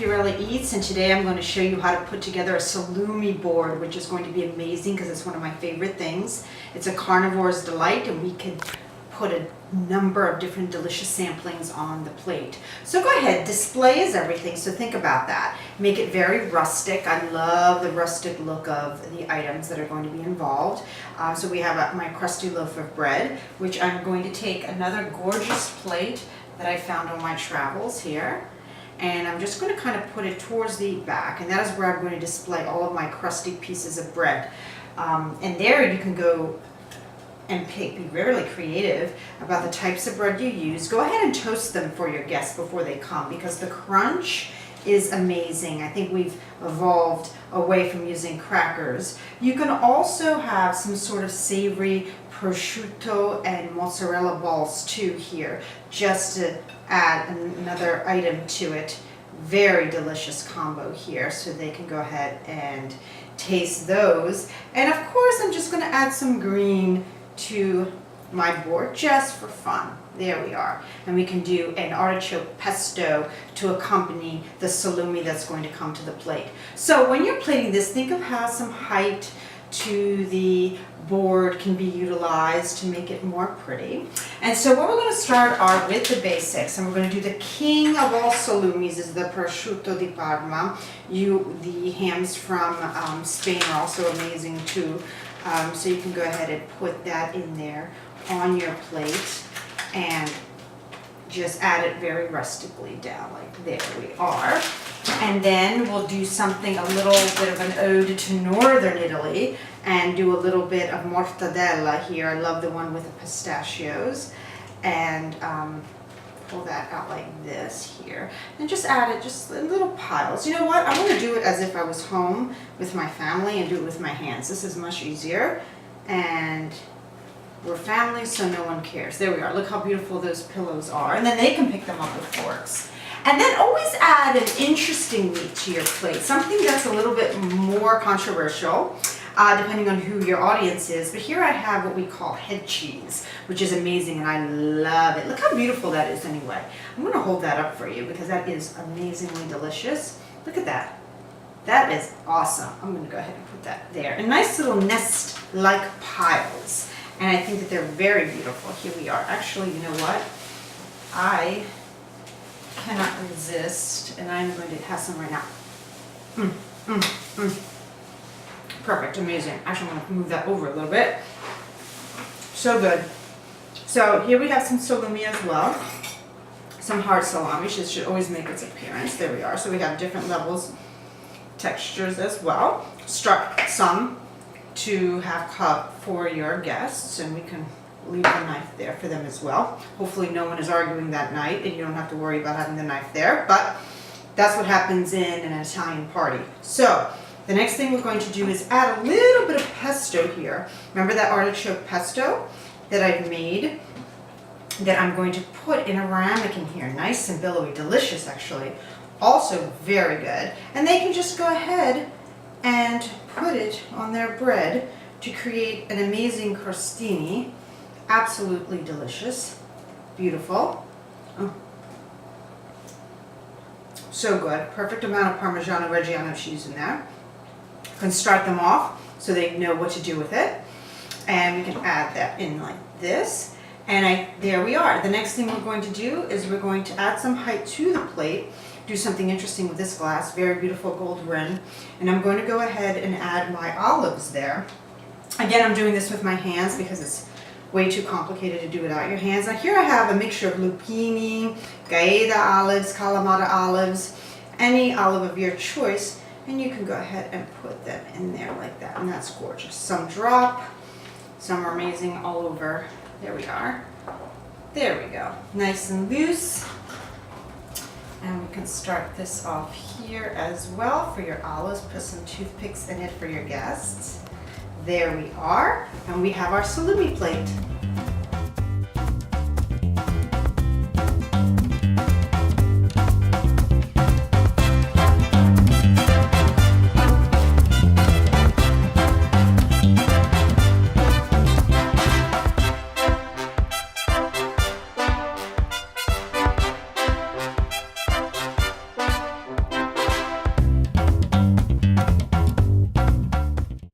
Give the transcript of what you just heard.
Adventurella Eats, and today I'm going to show you how to put together a salumi board, which is going to be amazing because it's one of my favorite things. It's a carnivore's delight, and we can put a number of different delicious samplings on the plate. So go ahead, display is everything, so think about that. Make it very rustic. I love the rustic look of the items that are going to be involved. So we have my crusty loaf of bread, which I'm going to take another gorgeous plate that I found on my travels here. And I'm just going to kind of put it towards the back, and that is where I'm going to display all of my crusty pieces of bread. And there you can go and be really creative about the types of bread you use. Go ahead and toast them for your guests before they come, because the crunch is amazing. I think we've evolved away from using crackers. You can also have some sort of savory prosciutto and mozzarella balls too here, just to add another item to it. Very delicious combo here, so they can go ahead and taste those. And of course, I'm just going to add some green to my board just for fun. There we are. And we can do an artichoke pesto to accompany the salumi that's going to come to the plate. So when you're plating this, think of how some height to the board can be utilized to make it more pretty. And so what we're going to start are with the basics, and we're going to do the king of all salumis is the Prosciutto Di Parma. The hams from Spain are also amazing too. So you can go ahead and put that in there on your plate and just add it very rustically down, like there we are. And then we'll do something, a little bit of an ode to northern Italy, and do a little bit of mortadella here. I love the one with the pistachios. And pull that out like this here. And just add it just in little piles. You know what? I want to do it as if I was home with my family and do it with my hands. This is much easier. And we're family, so no one cares. There we are. Look how beautiful those pillows are. And then they can pick them up with forks. And then always add an interesting meat to your plate, something that's a little bit more controversial, depending on who your audience is. But here I have what we call head cheese, which is amazing, and I love it. Look how beautiful that is anyway. I'm going to hold that up for you because that is amazingly delicious. Look at that. That is awesome. I'm going to go ahead and put that there. And nice little nest-like piles. And I think that they're very beautiful. Here we are. Actually, you know what? I cannot resist, and I'm going to have some right now. Perfect, amazing. Actually, I'm going to move that over a little bit. So good. So here we have some salumi as well. Some hard salami should always make its appearance. There we are. So we have different levels, textures as well. Struck some to have cut for your guests, and we can leave the knife there for them as well. Hopefully no one is arguing that night and you don't have to worry about having the knife there, but that's what happens in an Italian party. So the next thing we're going to do is add a little bit of pesto here. Remember that artichoke pesto that I've made that I'm going to put in a ramekin here. Nice and billowy, delicious actually. Also very good. And they can just go ahead and put it on their bread to create an amazing crostini. Absolutely delicious. Beautiful. Oh. So good. Perfect amount of Parmigiano Reggiano cheese in there. You can start them off so they know what to do with it. And we can add that in like this. And there we are. The next thing we're going to do is we're going to add some height to the plate. Do something interesting with this glass. Very beautiful gold rim. And I'm going to go ahead and add my olives there. Again, I'm doing this with my hands because it's way too complicated to do it without your hands. Now here I have a mixture of lupini, gaeta olives, Kalamata olives, any olive of your choice, and you can go ahead and put them in there like that, and that's gorgeous. Some drop, some are amazing all over. There we are. There we go. Nice and loose. And we can start this off here as well for your olives. Put some toothpicks in it for your guests. There we are, and we have our salumi plate.